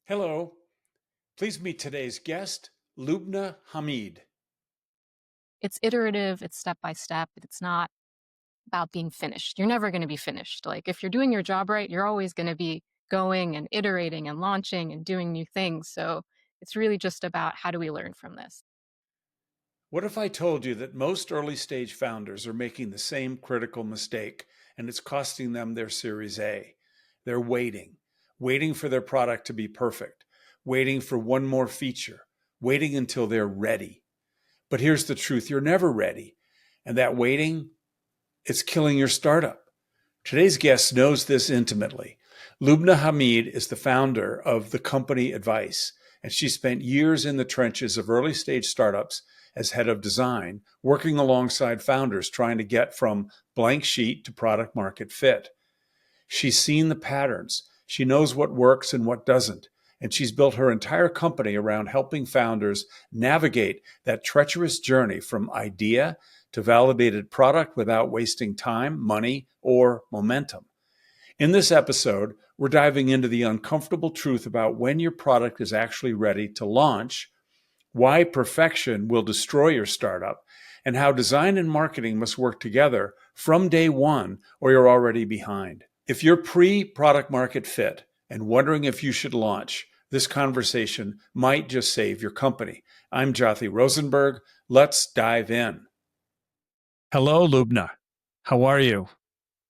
Hello. Please meet today's guest, Lubna Hameed. It's iterative, it's step by step, it's not about being finished. You're never going to be finished. Like if you're doing your job right, you're always going to be going and iterating and launching and doing new things. So it's really just about how do we learn from this? What if I told you that most early stage founders are making the same critical mistake and it's costing them their Series A? They're waiting for their product to be perfect, waiting for one more feature, waiting until they're ready. But here's the truth, you're never ready. And that waiting, it's killing your startup. Today's guest knows this intimately. Lubna Hameed is the founder of the company Advice, and she spent years in the trenches of early stage startups as head of design, working alongside founders trying to get from blank sheet to product market fit. She's seen the patterns. She knows what works and what doesn't. And she's built her entire company around helping founders navigate that treacherous journey from idea to validated product without wasting time, money, or momentum. In this episode, we're diving into the uncomfortable truth about when your product is actually ready to launch, why perfection will destroy your startup, and how design and marketing must work together from day one or you're already behind. If you're pre-product market fit and wondering if you should launch, this conversation might just save your company. I'm Jothy Rosenberg. Let's dive in. Hello, Lubna. How are you?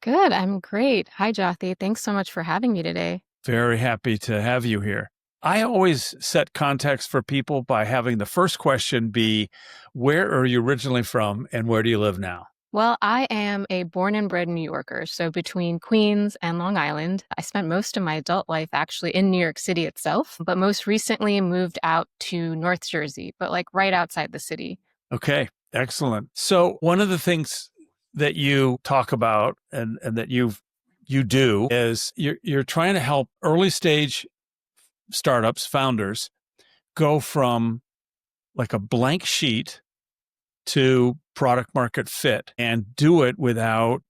Good, I'm great. Hi, Jothy. Thanks so much for having me today. Very happy to have you here. I always set context for people by having the first question be, where are you originally from and where do you live now? Well, I am a born and bred New Yorker. So between Queens and Long Island, I spent most of my adult life actually in New York City itself, but most recently moved out to North Jersey, but like right outside the city. Okay, excellent. So one of the things that you talk about and that you do is you're trying to help early stage startups, founders, go from like a blank sheet to product market fit and do it without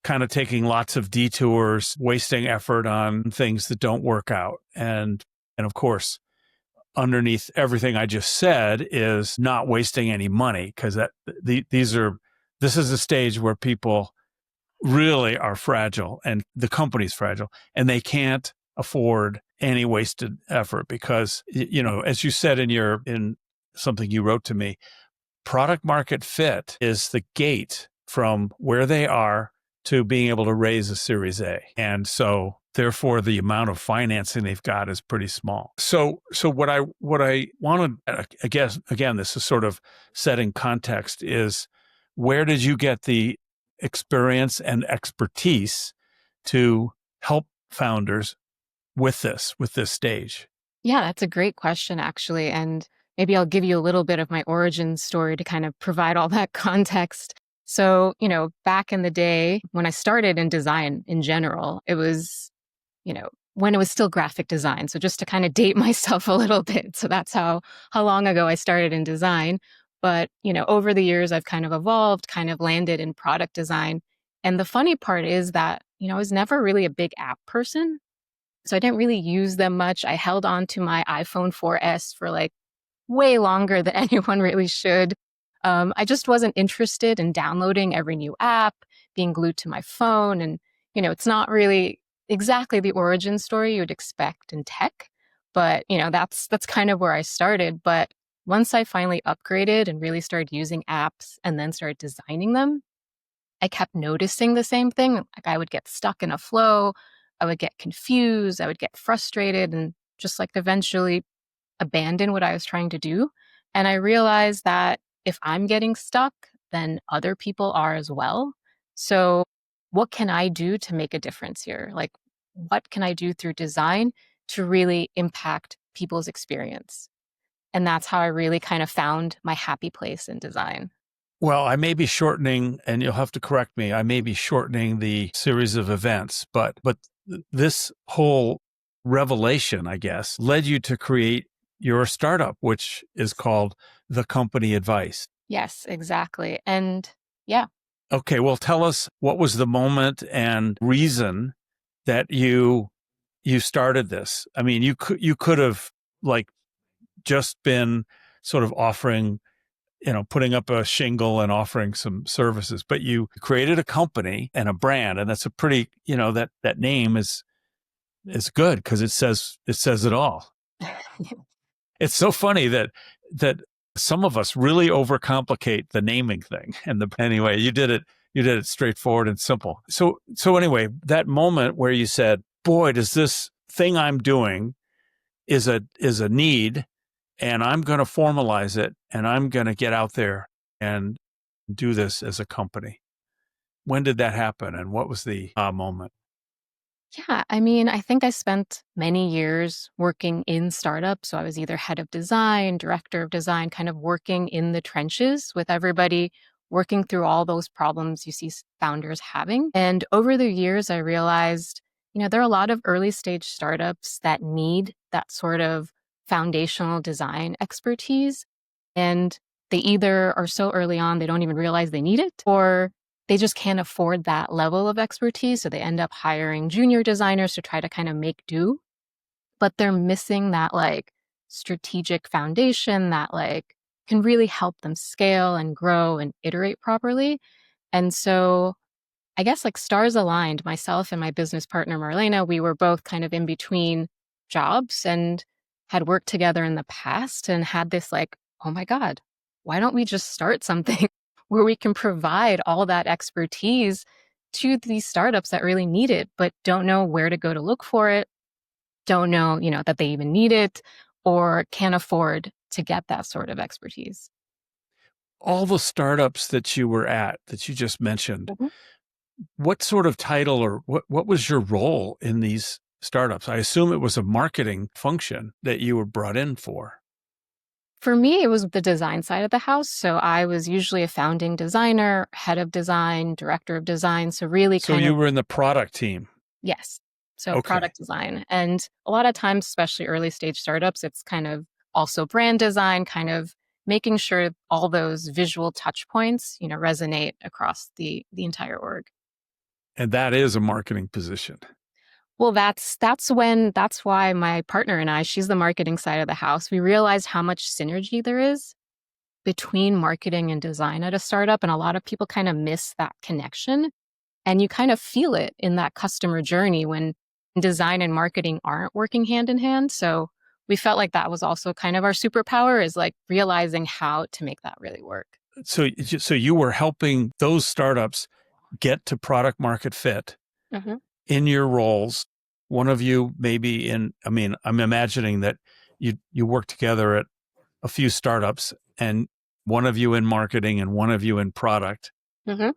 kind of taking lots of detours, wasting effort on things that don't work out. And of course, underneath everything I just said is not wasting any money, because this is a stage where people really are fragile and the company's fragile and they can't afford any wasted effort because, as you said in something you wrote to me, product market fit is the gate from where they are to being able to raise a Series A. And so therefore the amount of financing they've got is pretty small. So what I wanted, I guess, again, this is sort of setting context, is where did you get the experience and expertise to help founders with this stage? Yeah, that's a great question, actually. And maybe I'll give you a little bit of my origin story to kind of provide all that context. So, back in the day when I started in design in general, it was, when it was still graphic design. So just to kind of date myself a little bit. So that's how long ago I started in design. But, over the years, I've kind of evolved, kind of landed in product design. And the funny part is that, I was never really a big app person. So I didn't really use them much. I held on to my iPhone 4S for like way longer than anyone really should. I just wasn't interested in downloading every new app, being glued to my phone. And, it's not really exactly the origin story you would expect in tech. But, that's kind of where I started. But once I finally upgraded and really started using apps and then started designing them, I kept noticing the same thing. Like I would get stuck in a flow, I would get confused, I would get frustrated, and just like eventually abandon what I was trying to do. And I realized that if I'm getting stuck, then other people are as well. So, what can I do to make a difference here? Like, what can I do through design to really impact people's experience? And that's how I really kind of found my happy place in design. Well, I may be shortening, and you'll have to correct me, I may be shortening the series of events, but this whole revelation, I guess, led you to create your startup, which is called The Company Advice. Yes, exactly. And yeah. Okay, well, tell us, what was the moment and reason that you you started this. I mean, you could have like just been sort of offering, putting up a shingle and offering some services, but you created a company and a brand, and that's a pretty, that name is good because it says it all. It's so funny that some of us really overcomplicate the naming thing. Anyway, you did it straightforward and simple. So anyway, that moment where you said, "Boy, does this thing I'm doing is a need, and I'm going to formalize it, and I'm going to get out there and do this as a company." When did that happen, and what was the moment? Yeah, I mean, I think I spent many years working in startups. So I was either head of design, director of design, kind of working in the trenches with everybody, working through all those problems you see founders having. And over the years, I realized, there are a lot of early stage startups that need that sort of foundational design expertise. And they either are so early on, they don't even realize they need it, or they just can't afford that level of expertise. So they end up hiring junior designers to try to kind of make do, but they're missing that like strategic foundation that like can really help them scale and grow and iterate properly. And so I guess like stars aligned, myself and my business partner, Marlena, we were both kind of in between jobs and had worked together in the past and had this like, oh my God, why don't we just start something where we can provide all that expertise to these startups that really need it, but don't know where to go to look for it, don't know, that they even need it or can't afford to get that sort of expertise. All the startups that you were at that you just mentioned, Mhm. what sort of title or what was your role in these startups? I assume it was a marketing function that you were brought in for. For me, it was the design side of the house. So I was usually a founding designer, head of design, director of design. So really So kind you of, were in the product team. yes. So Okay. product design. And a lot of times, especially early stage startups, it's kind of also brand design, kind of making sure all those visual touch points, resonate across the entire org. And that is a marketing position. Well, that's why my partner and I, she's the marketing side of the house. We realized how much synergy there is between marketing and design at a startup. And a lot of people kind of miss that connection. And you kind of feel it in that customer journey when design and marketing aren't working hand in hand. So we felt like that was also kind of our superpower is like realizing how to make that really work. So you were helping those startups get to product market fit Hmm. in your roles. One of you maybe I mean, I'm imagining that you work together at a few startups, and one of you in marketing and one of you in product, Hmm.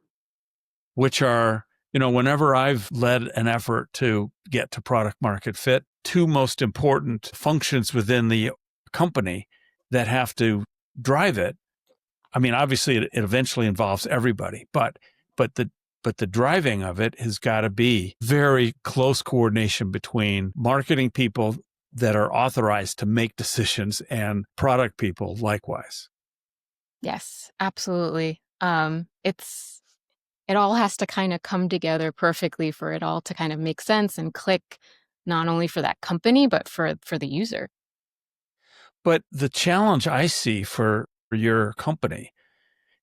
which are, whenever I've led an effort to get to product market fit, two most important functions within the company that have to drive it. I mean, obviously it eventually involves everybody, but the driving of it has got to be very close coordination between marketing people that are authorized to make decisions and product people likewise. Yes, absolutely. It all has to kind of come together perfectly for it all to kind of make sense and click, not only for that company, but for the user. But the challenge I see for your company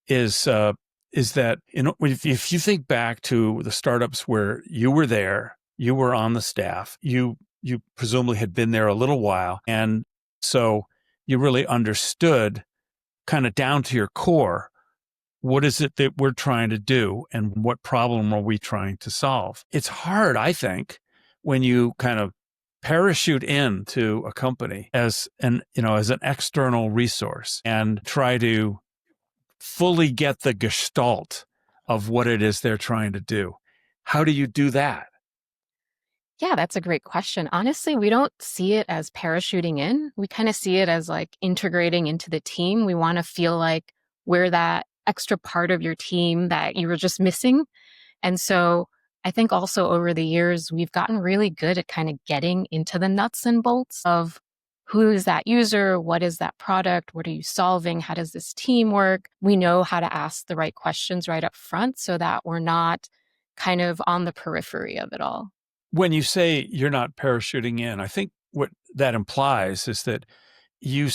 is that if you think back to the startups where you were there, you were on the staff, you presumably had been there a little while, and so you really understood kind of down to your core what is it that we're trying to do and what problem are we trying to solve. It's hard, I think, when you kind of parachute into a company as an external resource and try to fully get the gestalt of what it is they're trying to do. How do you do that? Yeah, that's a great question. Honestly, we don't see it as parachuting in. We kind of see it as like integrating into the team. We want to feel like we're that extra part of your team that you were just missing. And so I think also over the years, we've gotten really good at kind of getting into the nuts and bolts of who is that user? What is that product? What are you solving? How does this team work? We know how to ask the right questions right up front so that we're not kind of on the periphery of it all. When you say you're not parachuting in, I think what that implies is that you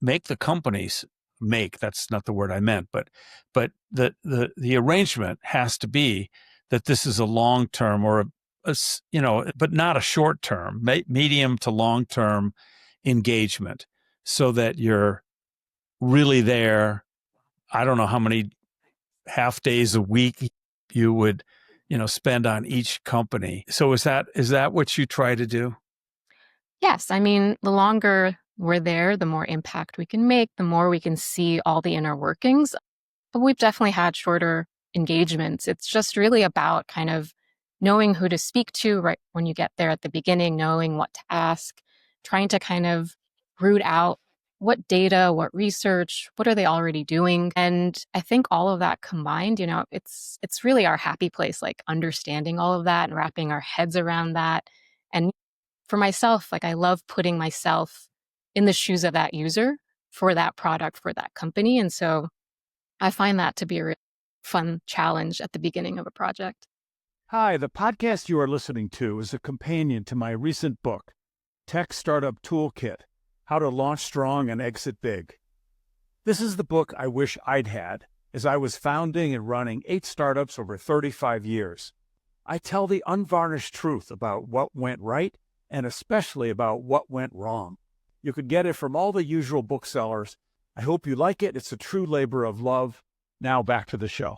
make the companies make, that's not the word I meant, but the arrangement has to be that this is a long term or but not a short term, medium to long term engagement, so that you're really there. I don't know how many half days a week you would, spend on each company. So is that what you try to do? Yes, I mean, the longer we're there, the more impact we can make, the more we can see all the inner workings. But we've definitely had shorter engagements. It's just really about kind of knowing who to speak to right when you get there at the beginning, knowing what to ask, trying to kind of root out what data, what research, what are they already doing? And I think all of that combined, it's really our happy place, like understanding all of that and wrapping our heads around that. And for myself, like I love putting myself in the shoes of that user for that product, for that company. And so I find that to be a really fun challenge at the beginning of a project. Hi, the podcast you are listening to is a companion to my recent book, Tech Startup Toolkit: How to Launch Strong and Exit Big. This is the book I wish I'd had, as I was founding and running 8 startups over 35 years. I tell the unvarnished truth about what went right and especially about what went wrong. You could get it from all the usual booksellers. I hope you like it. It's a true labor of love. Now back to the show.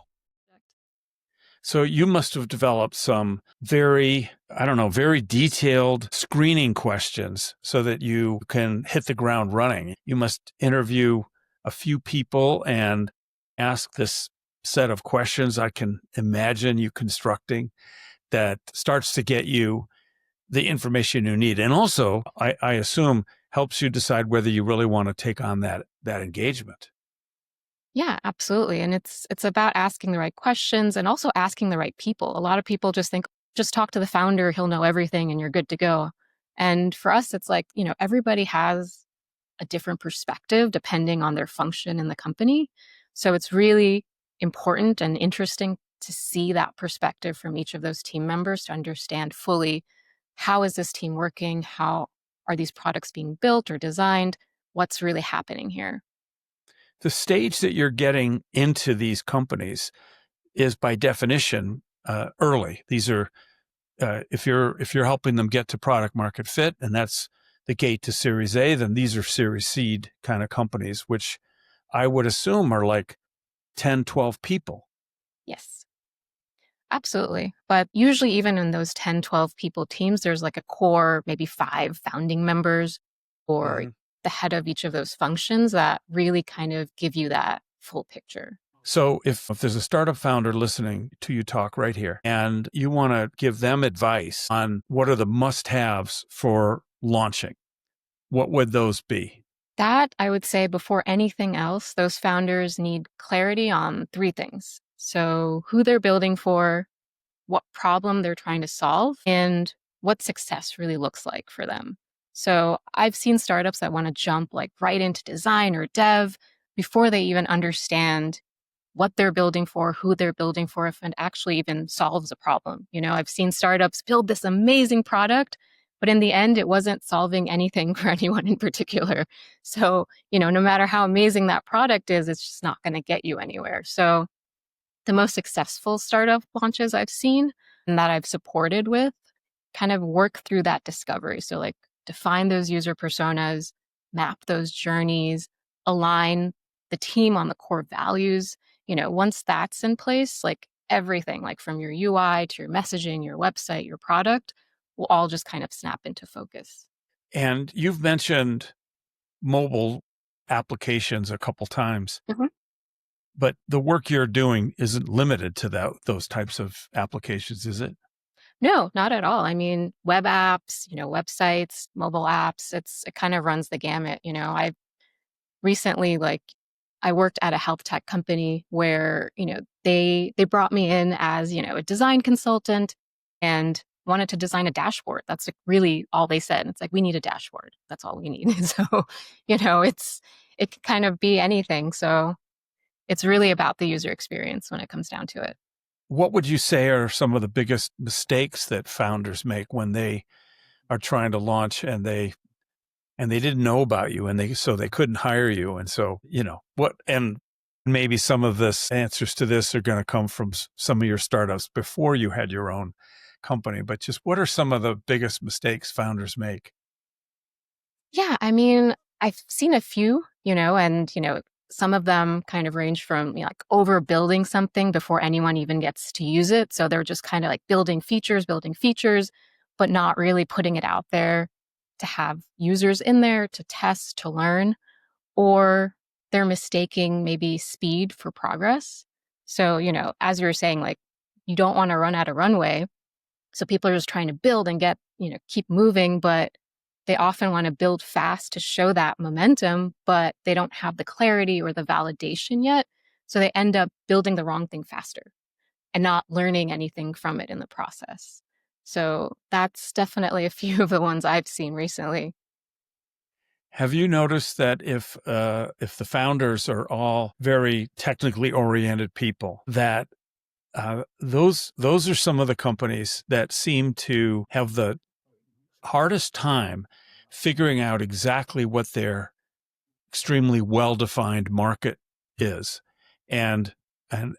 So you must have developed some very, I don't know, very detailed screening questions so that you can hit the ground running. You must interview a few people and ask this set of questions I can imagine you constructing that starts to get you the information you need. And also, I assume, helps you decide whether you really want to take on that engagement. Yeah, absolutely. And it's about asking the right questions and also asking the right people. A lot of people just think, just talk to the founder, he'll know everything and you're good to go. And for us, it's like, everybody has a different perspective depending on their function in the company. So it's really important and interesting to see that perspective from each of those team members to understand fully, how is this team working? How are these products being built or designed? What's really happening here? The stage that you're getting into these companies is by definition early. These are if you're helping them get to product market fit, and that's the gate to Series A, then these are Series Seed kind of companies, which I would assume are like 10, 12 people. Yes. Absolutely. But usually, even in those 10, 12 people teams, there's like a core, maybe 5 founding members or Mhm. the head of each of those functions that really kind of give you that full picture. So if there's a startup founder listening to you talk right here and you want to give them advice on what are the must-haves for launching, what would those be? That I would say before anything else, those founders need clarity on 3 things. So, who they're building for, what problem they're trying to solve, and what success really looks like for them. So I've seen startups that want to jump like right into design or dev before they even understand what they're building for, who they're building for, if it actually even solves a problem. I've seen startups build this amazing product, but in the end, it wasn't solving anything for anyone in particular. So, no matter how amazing that product is, it's just not going to get you anywhere. So the most successful startup launches I've seen and that I've supported with kind of work through that discovery. So, like, define those user personas, map those journeys, align the team on the core values. Once that's in place, like everything, like from your UI to your messaging, your website, your product, will all just kind of snap into focus. And you've mentioned mobile applications a couple times, Mhm. but the work you're doing isn't limited to those types of applications, is it? No, not at all. I mean, web apps, websites, mobile apps, it kind of runs the gamut. I recently, like, I worked at a health tech company where, they brought me in as, a design consultant and wanted to design a dashboard. That's like really all they said. It's like, we need a dashboard. That's all we need. So, it could kind of be anything. So it's really about the user experience when it comes down to it. what would you say are some of the biggest mistakes that founders make when they are trying to launch and they didn't know about you and they couldn't hire you? And so, and maybe some of this answers to this are going to come from some of your startups before you had your own company, but just what are some of the biggest mistakes founders make? Yeah, I mean, I've seen a few, and, some of them kind of range from like overbuilding something before anyone even gets to use it. So they're just kind of like building features, but not really putting it out there to have users in there to test, to learn, or they're mistaking maybe speed for progress. So, as you were saying, like you don't want to run out of runway. So people are just trying to build and get, keep moving, but they often want to build fast to show that momentum, but they don't have the clarity or the validation yet. So they end up building the wrong thing faster and not learning anything from it in the process. So that's definitely a few of the ones I've seen recently. Have you noticed that if the founders are all very technically oriented people, that those are some of the companies that seem to have the hardest time figuring out exactly what their extremely well-defined market is, and I'm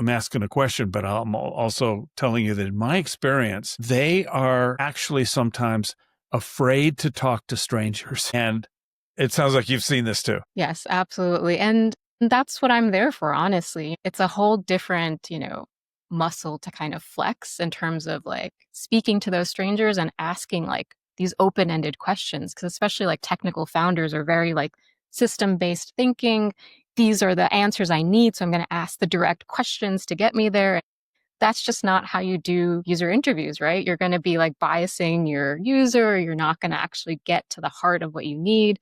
asking a question, but I'm also telling you that in my experience, they are actually sometimes afraid to talk to strangers, and it sounds like you've seen this too. Yes, absolutely. And that's what I'm there for, honestly. It's a whole different, muscle to kind of flex in terms of like speaking to those strangers and asking like these open-ended questions. Cause especially like technical founders are very like system-based thinking. These are the answers I need. So I'm going to ask the direct questions to get me there. That's just not how you do user interviews, right? You're going to be like biasing your user. You're not going to actually get to the heart of what you need.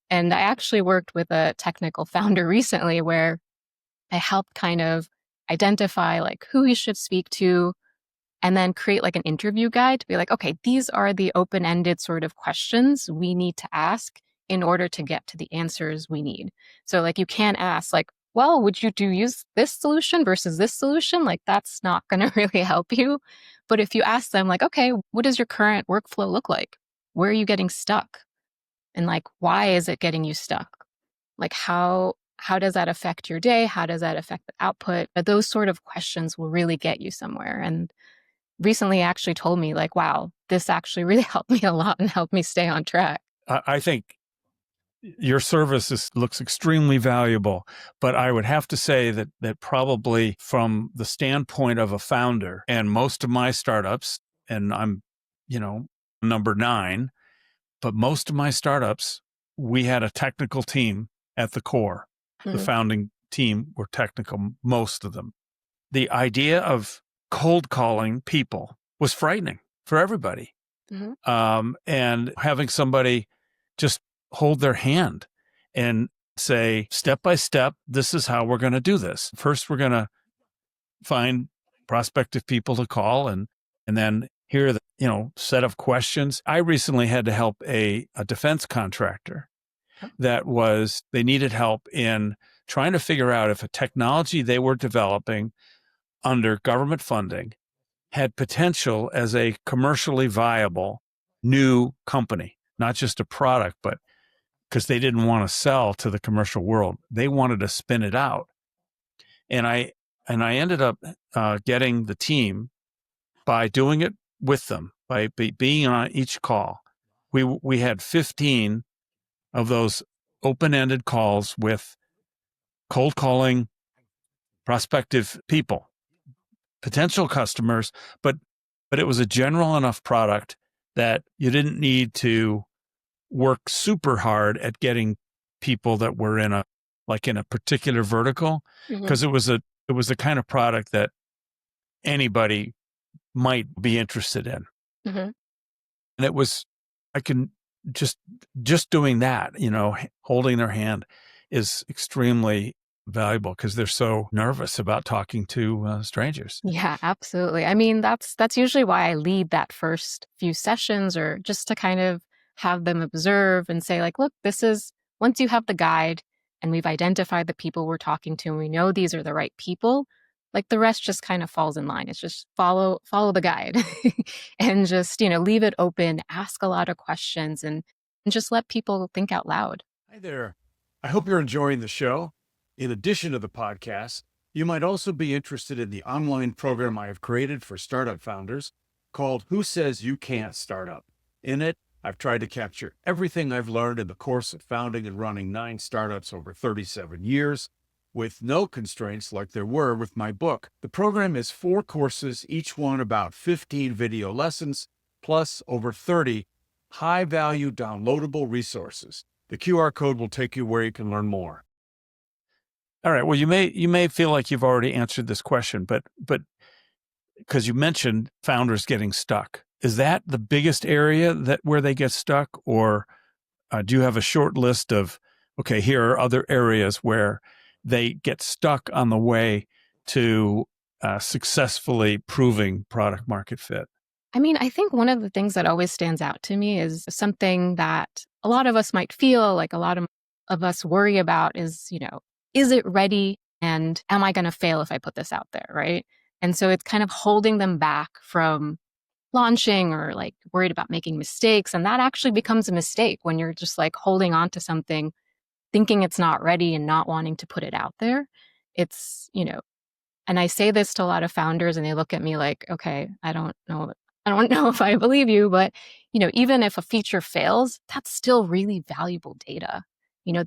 And I actually worked with a technical founder recently where I helped kind of identify like who he should speak to and then create like an interview guide to be like, okay, these are the open-ended sort of questions we need to ask in order to get to the answers we need. So like you can't ask like, well, would you use this solution versus this solution? Like that's not going to really help you. But if you ask them like, okay, what does your current workflow look like? Where are you getting stuck? And like, why is it getting you stuck? Like how does that affect your day? How does that affect the output? But those sort of questions will really get you somewhere. And recently actually told me like, wow, this actually really helped me a lot and helped me stay on track. I think your service looks extremely valuable, but I would have to say that probably from the standpoint of a founder, and most of my startups, and I'm, number 9, but most of my startups, we had a technical team at the core. The founding team were technical, most of them. The idea of cold calling people was frightening for everybody. And having somebody just hold their hand and say, step by step, this is how we're going to do this. First, we're going to find prospective people to call and then here are the set of questions. I recently had to help a defense contractor they needed help in trying to figure out if a technology they were developing under government funding had potential as a commercially viable new company, not just a product, but because they didn't want to sell to the commercial world. They wanted to spin it out. And I ended up getting the team by doing it with them, by being on each call. We had 15 of those open-ended calls with cold calling prospective people, potential customers, but it was a general enough product that you didn't need to work super hard at getting people that were in a particular vertical, because it was the kind of product that anybody might be interested in. And it was, I can just doing that, holding their hand is extremely valuable because they're so nervous about talking to strangers. Yeah, absolutely. I mean, that's usually why I lead that first few sessions, or just to kind of have them observe and say like, look, this is, once you have the guide and we've identified the people we're talking to and we know these are the right people, like the rest just kind of falls in line. It's just follow the guide and just, leave it open, ask a lot of questions and just let people think out loud. Hi there. I hope you're enjoying the show. In addition to the podcast, you might also be interested in the online program I have created for startup founders called Who Says You Can't Startup. In it, I've tried to capture everything I've learned in the course of founding and running 9 startups over 37 years with no constraints like there were with my book. The program is 4 courses, each one about 15 video lessons, plus over 30 high-value downloadable resources. The QR code will take you where you can learn more. All right. Well, you may feel like you've already answered this question, but because you mentioned founders getting stuck, is that the biggest area where they get stuck, or do you have a short list of, okay, here are other areas where they get stuck on the way to successfully proving product market fit? I mean, I think one of the things that always stands out to me is something that a lot of us might feel like a lot of us worry about is, is it ready? And am I going to fail if I put this out there? Right. And so it's kind of holding them back from launching or like worried about making mistakes. And that actually becomes a mistake when you're just like holding on to something, thinking it's not ready and not wanting to put it out there. It's, and I say this to a lot of founders and they look at me like, okay, I don't know if I believe you, but even if a feature fails, that's still really valuable data.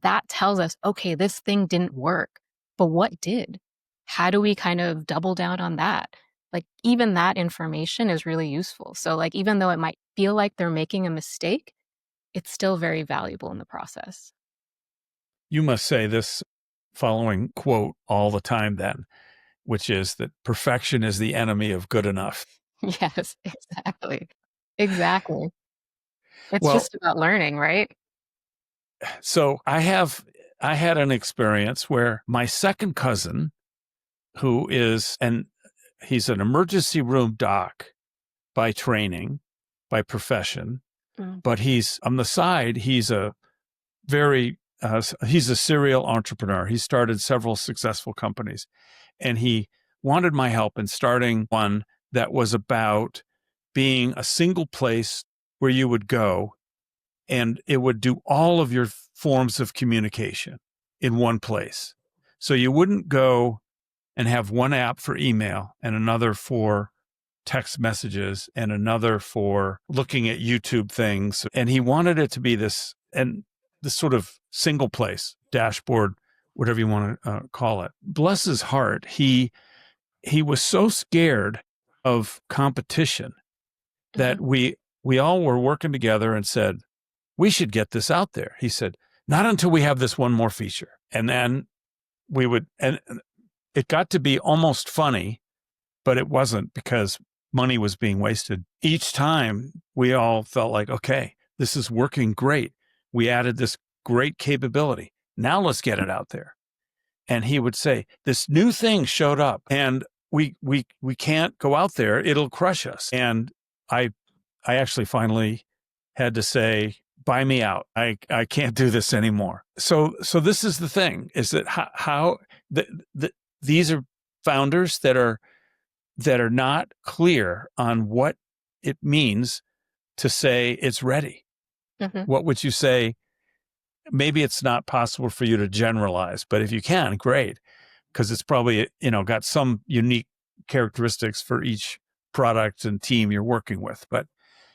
That tells us, okay, this thing didn't work, but what did? How do we kind of double down on that? Like even that information is really useful. So like even though it might feel like they're making a mistake, it's still very valuable in the process. You must say this following quote all the time then, which is that perfection is the enemy of good enough. Yes, exactly. Exactly. It's Well, just about learning, right? so I had an experience where my second cousin, he's an emergency room doc by training, by profession, Mm. but he's on the side, he's a serial entrepreneur. He started several successful companies, and he wanted my help in starting one that was about being a single place where you would go and it would do all of your forms of communication in one place. So you wouldn't go and have one app for email and another for text messages and another for looking at YouTube things. And he wanted it to be this sort of single place, dashboard, whatever you want to call it. Bless his heart, he was so scared of competition that Mhm. we all were working together and said, we should get this out there. He said, not until we have this one more feature. And then and it got to be almost funny, but it wasn't, because money was being wasted. Each time we all felt like, okay, this is working great. We added this great capability. Now let's get it out there. And he would say, this new thing showed up and we can't go out there. It'll crush us. And I actually finally had to say, buy me out. I can't do this anymore. So this is the thing, is that how these are founders that are not clear on what it means to say it's ready. Mhm. What would you say? Maybe it's not possible for you to generalize, but if you can, great, because it's probably, got some unique characteristics for each product and team you're working with. But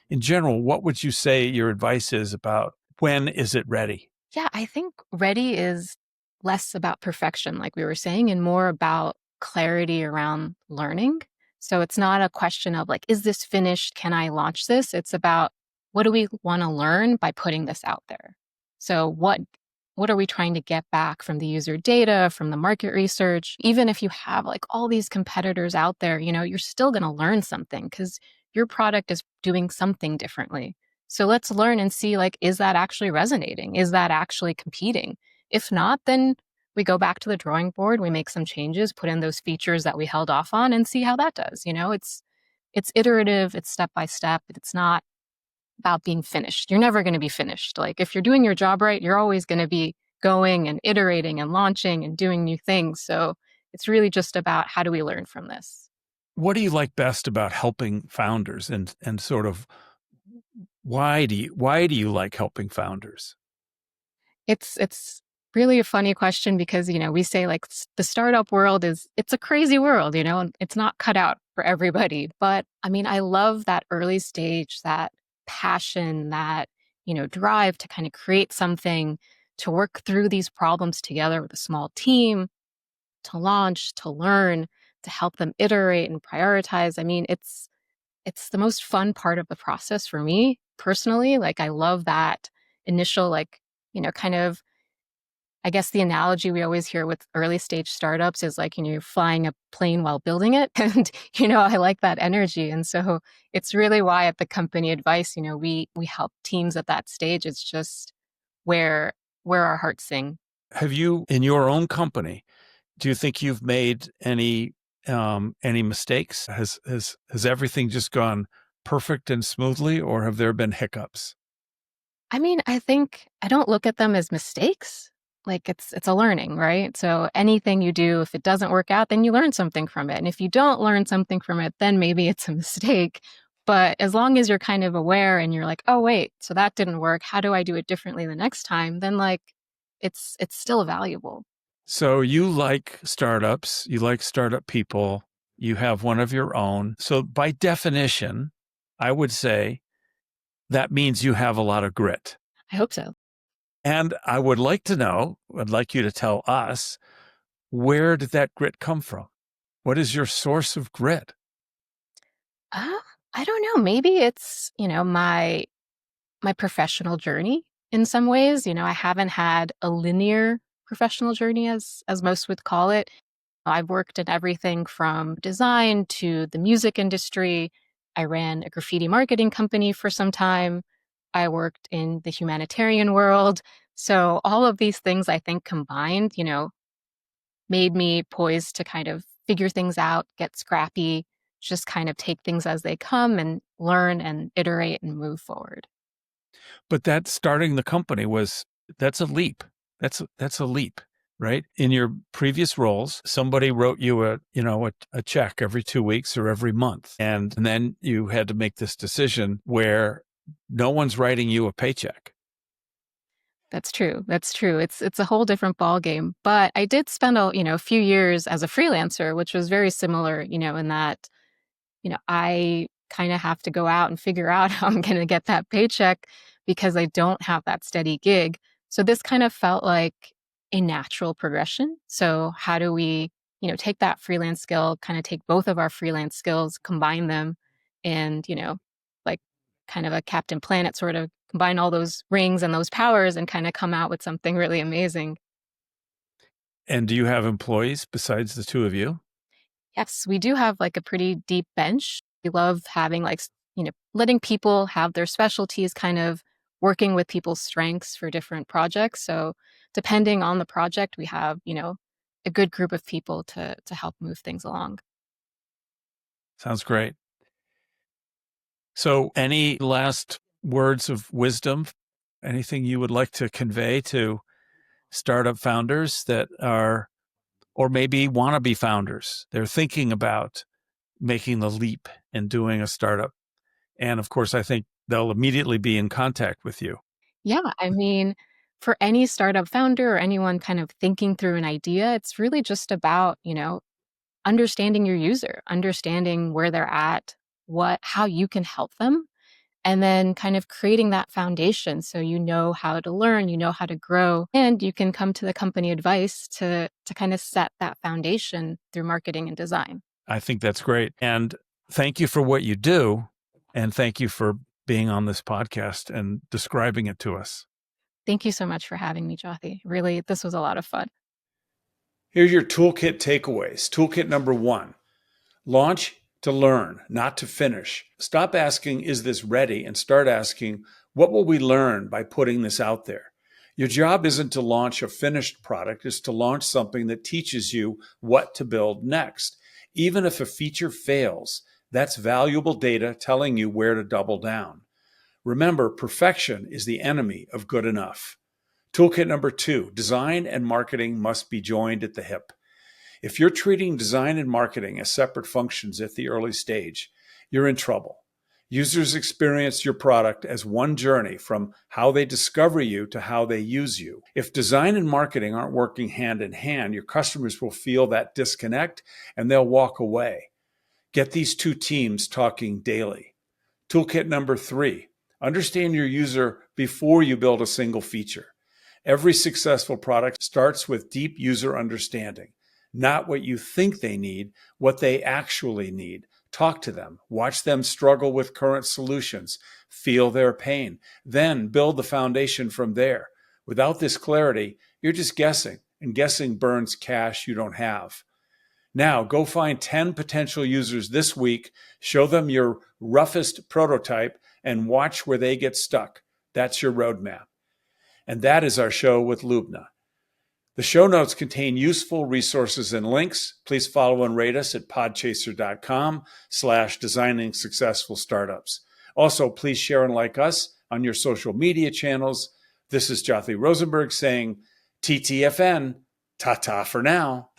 in general, what would you say your advice is about when is it ready? Yeah, I think ready is less about perfection, like we were saying, and more about clarity around learning. So it's not a question of like, is this finished? Can I launch this? It's about what do we want to learn by putting this out there? So what are we trying to get back from the user data, from the market research? Even if you have like all these competitors out there, you're still going to learn something because your product is doing something differently. So let's learn and see, like, is that actually resonating? Is that actually competing? If not, then we go back to the drawing board, we make some changes, put in those features that we held off on and see how that does. It's iterative, it's step by step. It's not about being finished. You're never going to be finished. Like if you're doing your job right, you're always going to be going and iterating and launching and doing new things. So it's really just about how do we learn from this. What do you like best about helping founders, and sort of why do you like helping founders? It's really a funny question because, we say like the startup world it's a crazy world, and it's not cut out for everybody. But I mean, I love that early stage, that passion, that, drive to kind of create something, to work through these problems together with a small team, to launch, to learn, to help them iterate and prioritize. I mean, it's the most fun part of the process for me personally. Like I love that initial, like, kind of, I guess the analogy we always hear with early stage startups is like, you're flying a plane while building it. And, I like that energy. And so it's really why at the company advice, we help teams at that stage. It's just where our hearts sing. Have you, in your own company, do you think you've made any mistakes? Has everything just gone perfect and smoothly, or have there been hiccups? I mean, I think I don't look at them as mistakes. Like it's a learning, right? So anything you do, if it doesn't work out, then you learn something from it. And if you don't learn something from it, then maybe it's a mistake. But as long as you're kind of aware and you're like, oh wait, so that didn't work. How do I do it differently the next time? Then like it's still valuable. So you like startups, you like startup people, you have one of your own. So by definition, I would say that means you have a lot of grit. I hope so. And I would like to know, I'd like you to tell us, where did that grit come from? What is your source of grit? Uh, I don't know. Maybe it's, my professional journey in some ways. I haven't had a linear professional journey as most would call it. I've worked in everything from design to the music industry. I ran a graffiti marketing company for some time. I worked in the humanitarian world. So all of these things I think combined, made me poised to kind of figure things out, get scrappy, just kind of take things as they come and learn and iterate and move forward. But that starting the company that's a leap. That's a leap, right? In your previous roles, somebody wrote you a check every 2 weeks or every month. And then you had to make this decision where no one's writing you a paycheck. That's true. That's true. It's a whole different ball game. But I did spend a few years as a freelancer, which was very similar, in that, I kind of have to go out and figure out how I'm going to get that paycheck because I don't have that steady gig. So this kind of felt like a natural progression. So how do we, take that freelance skill, kind of take both of our freelance skills, combine them, and, like kind of a Captain Planet sort of combine all those rings and those powers and kind of come out with something really amazing. And do you have employees besides the two of you? Yes, we do have like a pretty deep bench. We love having like, letting people have their specialties, kind of working with people's strengths for different projects. So depending on the project, we have, a good group of people to help move things along. Sounds great. So any last words of wisdom? Anything you would like to convey to startup founders that are, or maybe wannabe founders? They're thinking about making the leap and doing a startup. And of course, I think they'll immediately be in contact with you. Yeah, I mean, for any startup founder or anyone kind of thinking through an idea, it's really just about, understanding your user, understanding where they're at, how you can help them, and then kind of creating that foundation so you know how to learn, you know how to grow, and you can come to the company advice to kind of set that foundation through marketing and design. I think that's great. And thank you for what you do. And thank you for being on this podcast and describing it to us. Thank you so much for having me, Jothy. Really, this was a lot of fun. Here's your toolkit takeaways. Toolkit number 1, launch to learn, not to finish. Stop asking, is this ready? And start asking, what will we learn by putting this out there? Your job isn't to launch a finished product, it's to launch something that teaches you what to build next. Even if a feature fails, that's valuable data telling you where to double down. Remember, perfection is the enemy of good enough. Toolkit number 2, design and marketing must be joined at the hip. If you're treating design and marketing as separate functions at the early stage, you're in trouble. Users experience your product as one journey from how they discover you to how they use you. If design and marketing aren't working hand in hand, your customers will feel that disconnect and they'll walk away. Get these two teams talking daily. Toolkit number 3, understand your user before you build a single feature. Every successful product starts with deep user understanding, not what you think they need, what they actually need. Talk to them, watch them struggle with current solutions, feel their pain, then build the foundation from there. Without this clarity, you're just guessing, and guessing burns cash you don't have. Now, go find 10 potential users this week, show them your roughest prototype, and watch where they get stuck. That's your roadmap. And that is our show with Lubna. The show notes contain useful resources and links. Please follow and rate us at podchaser.com/designing successful startups. Also, please share and like us on your social media channels. This is Jothy Rosenberg saying TTFN, ta-ta for now.